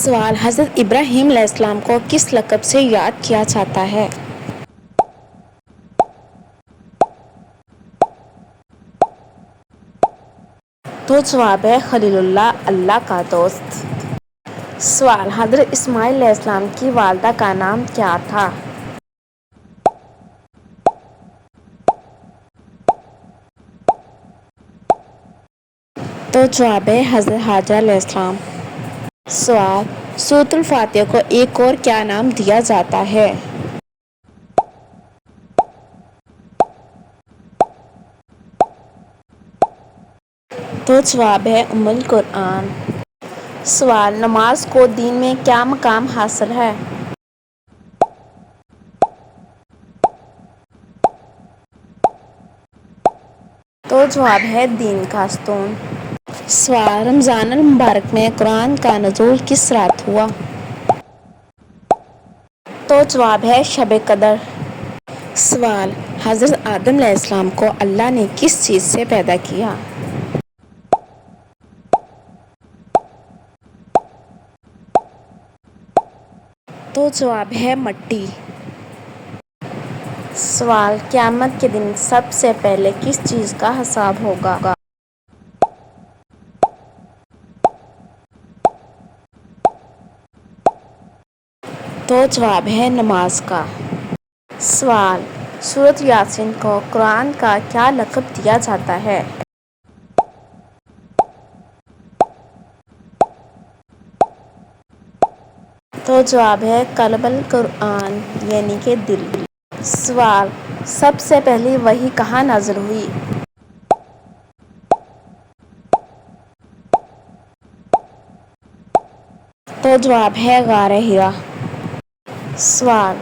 سوال: حضرت ابراہیم علیہ السلام کو کس لقب سے یاد کیا جاتا ہے؟ تو جواب ہے خلیل اللہ، اللہ کا دوست۔ سوال: حضرت اسماعیل علیہ السلام کی والدہ کا نام کیا تھا؟ تو جواب ہے حضرت ہاجرہ علیہ السلام۔ سوال: سورۃ الفاتحہ کو ایک اور کیا نام دیا جاتا ہے؟ تو جواب ہے ام القرآن۔ سوال: نماز کو دین میں کیا مقام حاصل ہے؟ تو جواب ہے دین کا ستون۔ سوال: رمضان المبارک میں قرآن کا نزول کس رات ہوا؟ تو جواب ہے شب قدر۔ سوال: حضرت آدم علیہ السلام کو اللہ نے کس چیز سے پیدا کیا؟ تو جواب ہے مٹی۔ سوال: قیامت کے دن سب سے پہلے کس چیز کا حساب ہوگا؟ تو جواب ہے نماز کا۔ سوال: سورۃ یاسین کو قرآن کا کیا لقب دیا جاتا ہے؟ تو جواب ہے قلب القرآن، یعنی کہ دل۔ سوال: سب سے پہلی وحی کہاں نازل ہوئی؟ تو جواب ہے غار حرا۔ سوال: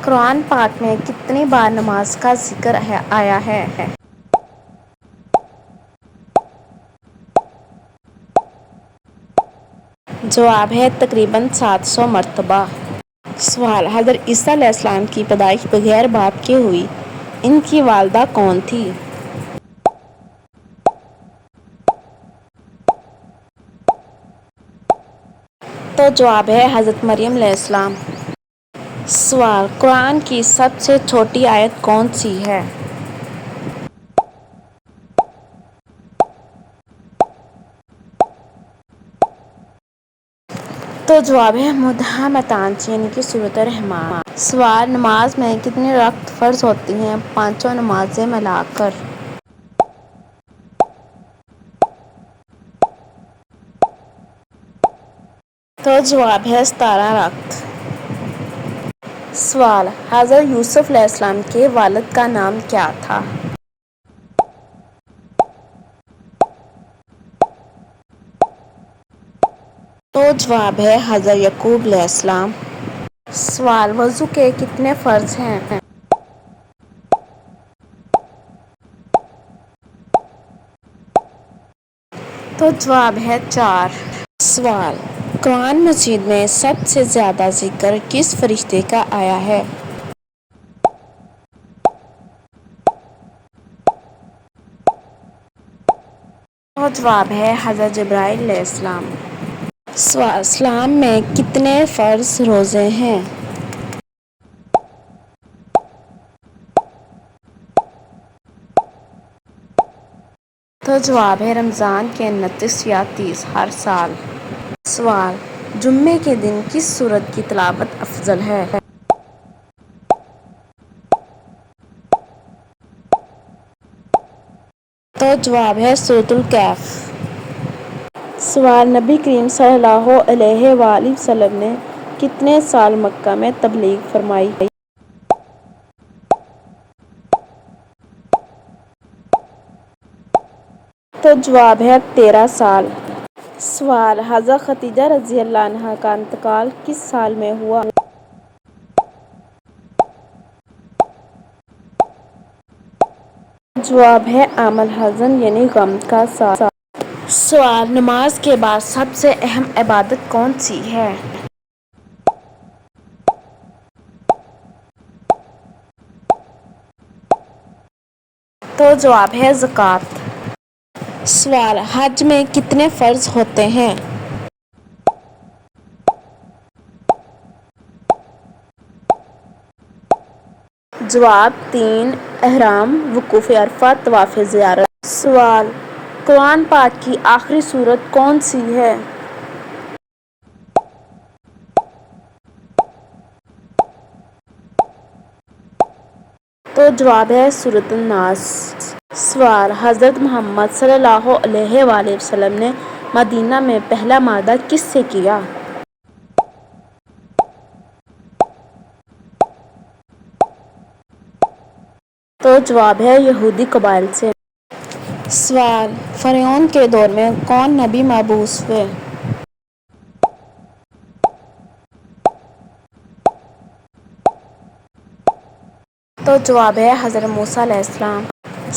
قرآن پاک میں کتنی بار نماز کا ذکر آیا ہے؟ جواب ہے تقریباً 700 مرتبہ۔ سوال: حضرت عیسیٰ علیہ السلام کی پیدائش بغیر باپ کے ہوئی، ان کی والدہ کون تھی؟ تو جواب ہے حضرت مریم علیہ السلام۔ سوال: قرآن کی سب سے چھوٹی آیت کون سی ہے؟ تو جواب ہے مدحمتان، یعنی کہ سورۃ الرحمن۔ سوال: نماز میں کتنی رکعت فرض ہوتی ہیں پانچوں نمازیں ملا کر؟ تو جواب ہے 17 رکعت۔ سوال: حضرت یوسف علیہ السلام کے والد کا نام کیا تھا؟ تو جواب ہے حضرت یعقوب علیہ السلام۔ سوال: وضو کے کتنے فرض ہیں؟ تو جواب ہے 4۔ سوال: قرآن مجید میں سب سے زیادہ ذکر کس فرشتے کا آیا ہے؟ تو جواب ہے حضرت جبرائیل علیہ السلام۔ سوال: اسلام میں کتنے فرض روزے ہیں؟ تو جواب ہے رمضان کے 29 یا 30 ہر سال۔ سوال: جمعے کے دن کس سورت کی تلاوت افضل ہے؟ تو جواب ہے سورۃ الکہف۔ سوال: نبی کریم صلی اللہ علیہ وآلہ وسلم نے کتنے سال مکہ میں تبلیغ فرمائی؟ تو جواب ہے 13 سال۔ سوال: حضرت خدیجہ رضی اللہ عنہا کا انتقال کس سال میں ہوا؟ جواب ہے عام الحزن، یعنی غم کا سال۔ سوال: نماز کے بعد سب سے اہم عبادت کون سی ہے؟ تو جواب ہے زکوٰۃ۔ سوال: حج میں کتنے فرض ہوتے ہیں؟ جواب 3 احرام، وقوف عرفہ، طواف زیارت۔ سوال: قرآن پاک کی آخری سورت کون سی ہے؟ تو جواب ہے سورۃ الناس۔ سوال: حضرت محمد صلی اللہ علیہ وآلہ وسلم نے مدینہ میں پہلا معاہدہ کس سے کیا؟ تو جواب ہے یہودی قبائل سے۔ سوال: فرعون کے دور میں کون نبی مبعوث ہوئے؟ تو جواب ہے حضرت موسیٰ علیہ السلام۔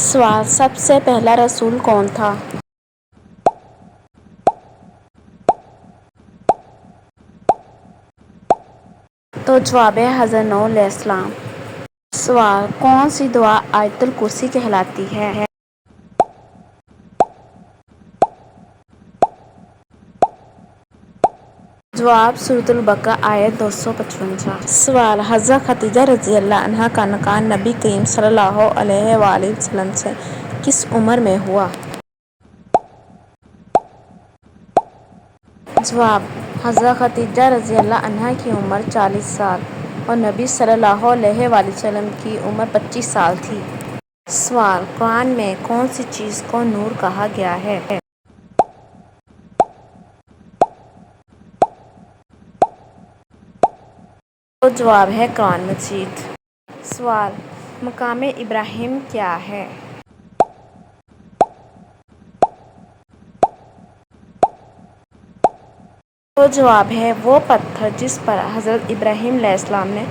سوال: سب سے پہلا رسول کون تھا؟ تو جواب ہے حضرت نوح علیہ السلام۔ سوال: کون سی دعا آیت الکرسی کہلاتی ہے؟ جواب سورۃ البقرہ آیت 255۔ سوال: حضرت خدیجہ رضی اللہ عنہا کا نکاح نبی کریم صلی اللہ علیہ وآلہ وسلم سے کس عمر میں ہوا؟ جواب: حضرت خدیجہ رضی اللہ عنہا کی عمر 40 سال اور نبی صلی اللہ علیہ وآلہ وسلم کی عمر 25 سال تھی۔ سوال: قرآن میں کون سی چیز کو نور کہا گیا ہے؟ تو جواب ہے قرآن مجید۔ سوال: مقام ابراہیم کیا ہے؟ تو جواب ہے وہ پتھر جس پر حضرت ابراہیم علیہ السلام نے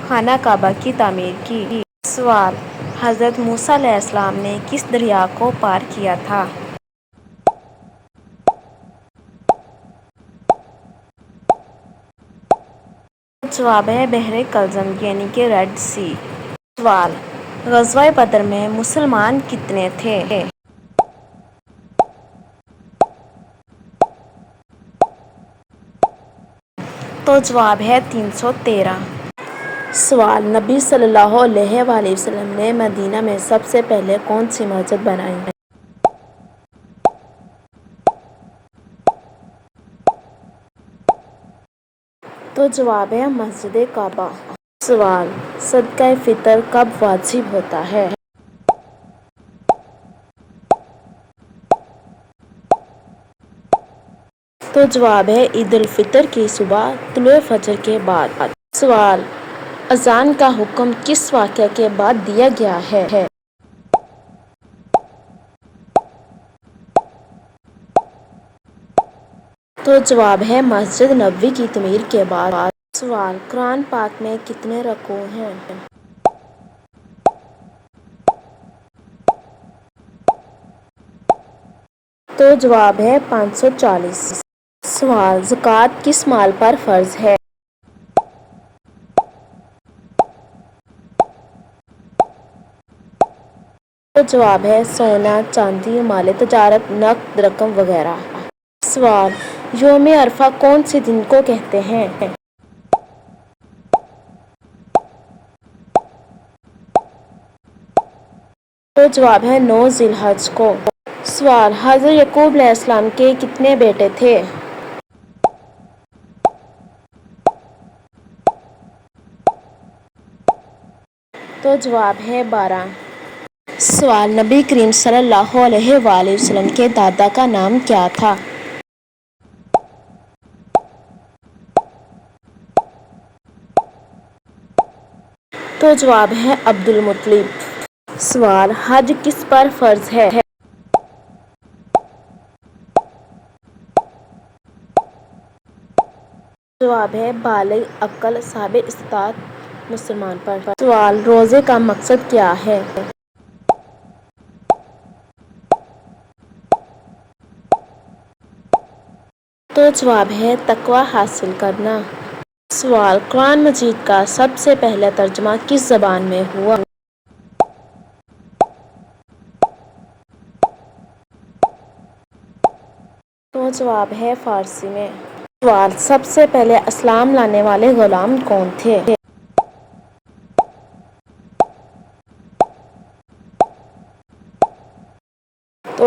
خانہ کعبہ کی تعمیر کی۔ سوال: حضرت موسیٰ علیہ السلام نے کس دریا کو پار کیا تھا؟ تو جواب ہے بحر کلزم یعنی کہ ریڈ سی۔ سوال: غزوہ بدر میں مسلمان کتنے تھے؟ تو جواب ہے 313۔ سوال: نبی صلی اللہ علیہ وآلہ وسلم نے مدینہ میں سب سے پہلے کون سی مسجد بنائی؟ تو جواب ہے مسجد کعبہ۔ سوال: صدقہ فطر کب واجب ہوتا ہے؟ تو جواب ہے عید الفطر کی صبح طلوع فجر کے بعد۔ سوال: اذان کا حکم کس واقعہ کے بعد دیا گیا ہے؟ تو جواب ہے مسجد نبوی کی تعمیر کے بعد۔ سوال: قرآن پاک میں کتنے رکوع ہیں؟ تو جواب ہے 540۔ سوال: زکوٰۃ کس مال پر فرض ہے؟ تو جواب ہے سونا، چاندی، مال تجارت، نقد رقم وغیرہ۔ سوال: یوم عرفہ کون سے دن کو کہتے ہیں؟ تو جواب ہے 9 ذی الحجہ کو۔ سوال: حضرت یعقوب علیہ السلام کے کتنے بیٹے تھے؟ تو جواب ہے 12۔ سوال: نبی کریم صلی اللہ علیہ وآلہ وسلم کے دادا کا نام کیا تھا؟ تو جواب ہے عبد المطلب۔ سوال: حج کس پر فرض ہے؟ جواب ہے بالغ عقل صاحب استطاعت مسلمان پر۔ سوال: روزے کا مقصد کیا ہے؟ تو جواب ہے تقویٰ حاصل کرنا۔ سوال: قرآن مجید کا سب سے پہلا ترجمہ کس زبان میں ہوا؟ تو جواب ہے فارسی میں۔ سوال: سب سے پہلے اسلام لانے والے غلام کون تھے؟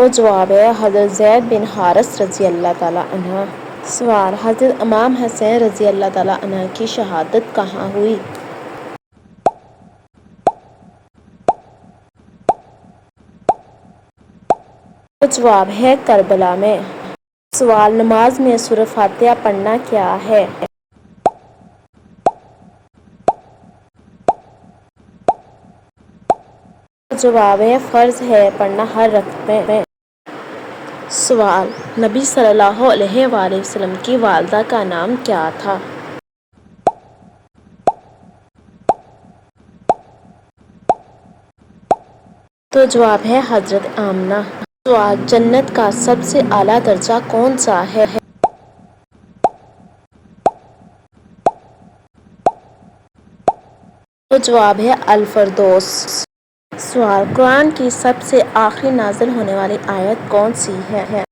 تو جواب ہے حضرت زید بن حارث رضی اللہ تعالیٰ عنہ۔ سوال: حضرت امام حسین رضی اللہ تعالیٰ عنہ کی شہادت کہاں ہوئی؟ تو جواب ہے کربلا میں۔ سوال: نماز میں سورۃ فاتحہ پڑھنا کیا ہے؟ تو جواب ہے فرض ہے پڑھنا ہر رکعت میں۔ سوال: نبی صلی اللہ علیہ وآلہ وسلم کی والدہ کا نام کیا تھا؟ تو جواب ہے حضرت آمنہ۔ سوال: جنت کا سب سے اعلیٰ درجہ کون سا ہے؟ تو جواب ہے الفردوس۔ سوال: قرآن کی سب سے آخری نازل ہونے والی آیت کون سی ہے؟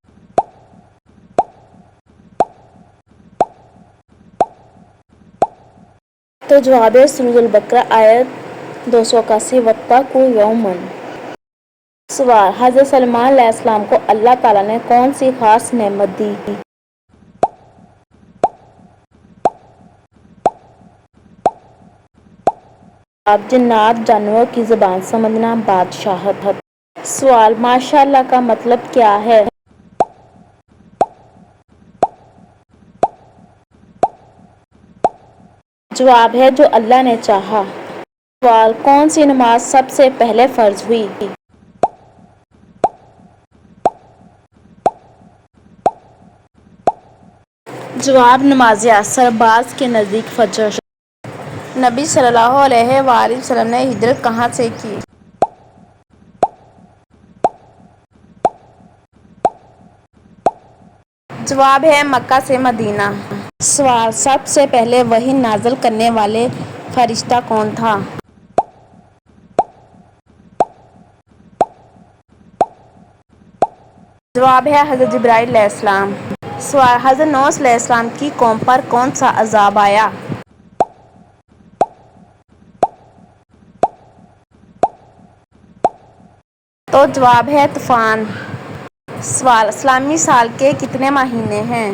تو جواب ہے سورۃ البقرہ آیت 281 واتقوا یوما۔ سوال: حضرت سلیمان علیہ السلام کو اللہ تعالیٰ نے کون سی خاص نعمت دی؟ جواب: جنات جانوروں کی زبان سمجھنا، بادشاہت۔ سوال: ماشاء اللہ کا مطلب کیا ہے؟ جواب ہے جو اللہ نے چاہا۔ سوال: کون سی نماز سب سے پہلے فرض ہوئی؟ جواب: نماز عصر، بعض کے نزدیک فجر۔ نبی صلی اللہ علیہ وآلہ وسلم نے ہجرت کہاں سے کی؟ جواب ہے مکہ سے مدینہ۔ سوال: سب سے پہلے وحی نازل کرنے والے فرشتہ کون تھا؟ جواب ہے حضرت جبرائیل علیہ السلام۔ سوال: حضرت نوح علیہ السلام کی قوم پر کون سا عذاب آیا؟ تو جواب ہے طوفان۔ سوال: اسلامی سال کے کتنے مہینے ہیں؟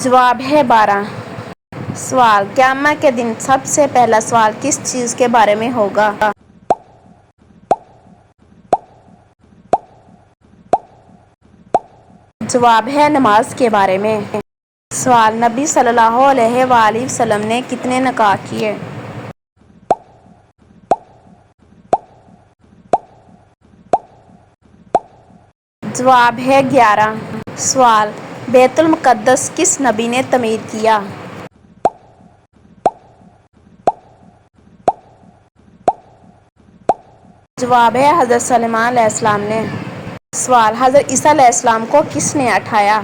جواب ہے 12۔ سوال: قیامت کے دن سب سے پہلا سوال کس چیز کے بارے میں ہوگا؟ جواب ہے نماز کے بارے میں۔ سوال: نبی صلی اللہ علیہ وآلہ وسلم نے کتنے نکاح کیے؟ جواب ہے 11۔ سوال: بیت المقدس کس نبی نے تعمیر کیا؟ جواب ہے حضرت سلیمان علیہ السلام نے۔ سوال: حضرت عیسیٰ علیہ السلام کو کس نے اٹھایا؟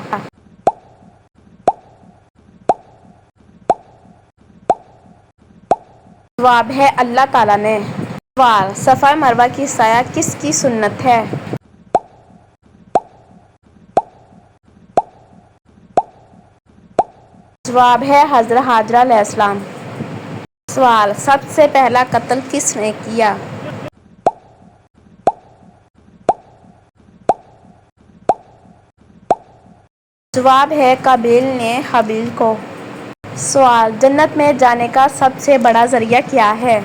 جواب ہے اللہ تعالیٰ نے۔ سوال: صفا مروہ کی سعی کس کی سنت ہے؟ جواب ہے حضرت حاجرہ علیہ السلام۔ سوال: سب سے پہلا قتل کس نے کیا؟ جواب ہے قابیل نے حابیل کو۔ سوال: جنت میں جانے کا سب سے بڑا ذریعہ کیا ہے؟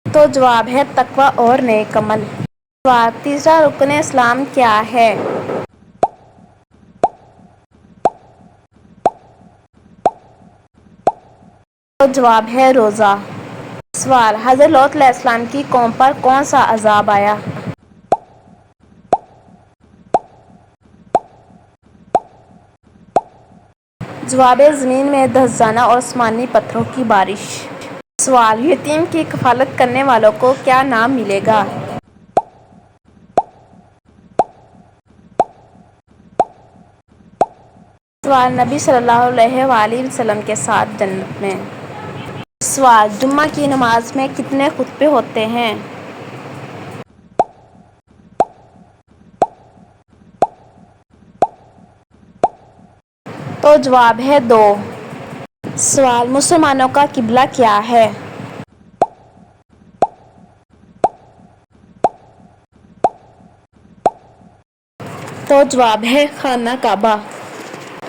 تو جواب ہے تقویٰ اور نیک عمل۔ سوال: تیسرا رکن اسلام کیا ہے؟ تو جواب ہے روزہ۔ سوال: حضرت لوط علیہ السلام کی قوم پر کون سا عذاب آیا؟ جواب ہے زمین میں دھسجانا اور آسمانی پتھروں کی بارش۔ سوال: یتیم کی کفالت کرنے والوں کو کیا انعام ملے گا؟ سوال: نبی صلی اللہ علیہ وآلہ وسلم کے ساتھ جنت میں۔ سوال: جمعہ کی نماز میں کتنے خطبے ہوتے ہیں؟ تو جواب ہے 2۔ سوال، مسلمانوں کا قبلہ کیا ہے؟ تو جواب ہے خانہ کعبہ۔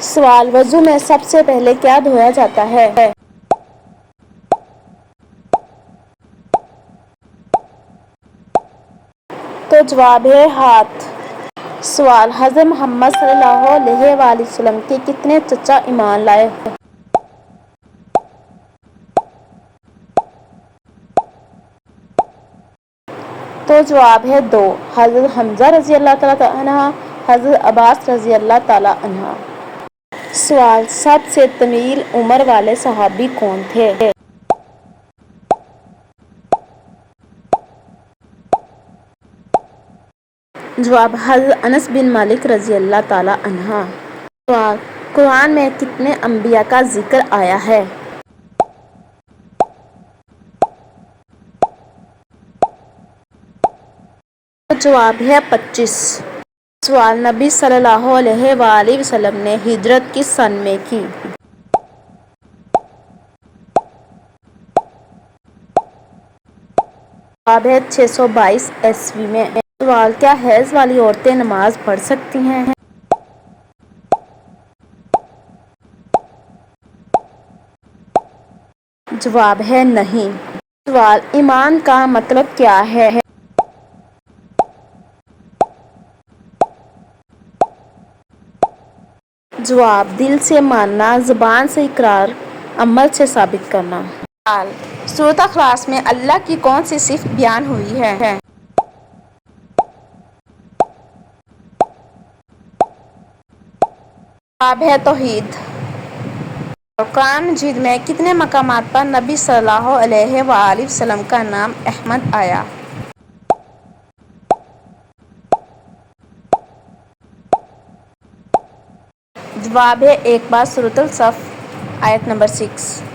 سوال، وضو میں سب سے پہلے کیا دھویا جاتا ہے؟ تو جواب ہے ہاتھ۔ سوال، حضرت محمد صلی اللہ علیہ وآلہ وسلم کے کتنے چچا ایمان لائے؟ تو جواب ہے 2، حضرت حمزہ رضی اللہ تعالیٰ عنہ، حضرت عباس رضی اللہ تعالیٰ عنہ۔ سوال، سب سے طویل عمر والے صحابی کون تھے؟ جواب، حضرت انس بن مالک رضی اللہ تعالیٰ عنہ۔ سوال، قرآن میں کتنے انبیاء کا ذکر آیا ہے؟ تو جواب ہے 25۔ سوال، نبی صلی اللہ علیہ وآلہ وسلم نے ہجرت کس سن میں کی؟ جواب ہے 622 عیسوی میں۔ سوال، کیا حیض والی عورتیں نماز پڑھ سکتی ہیں؟ جواب ہے نہیں۔ سوال، ایمان کا مطلب کیا ہے؟ جواب، دل سے ماننا، زبان سے اقرار، عمل سے ثابت کرنا۔ سوال، سورۃ اخلاص میں اللہ کی کون سی صفت بیان ہوئی ہے؟ جواب ہے توحید۔ قرآن مجید میں کتنے مقامات پر نبی صلی اللہ علیہ وآلہ وسلم کا نام احمد آیا؟ جواب ہے ایک بار سورۃ الصف آیت نمبر 6۔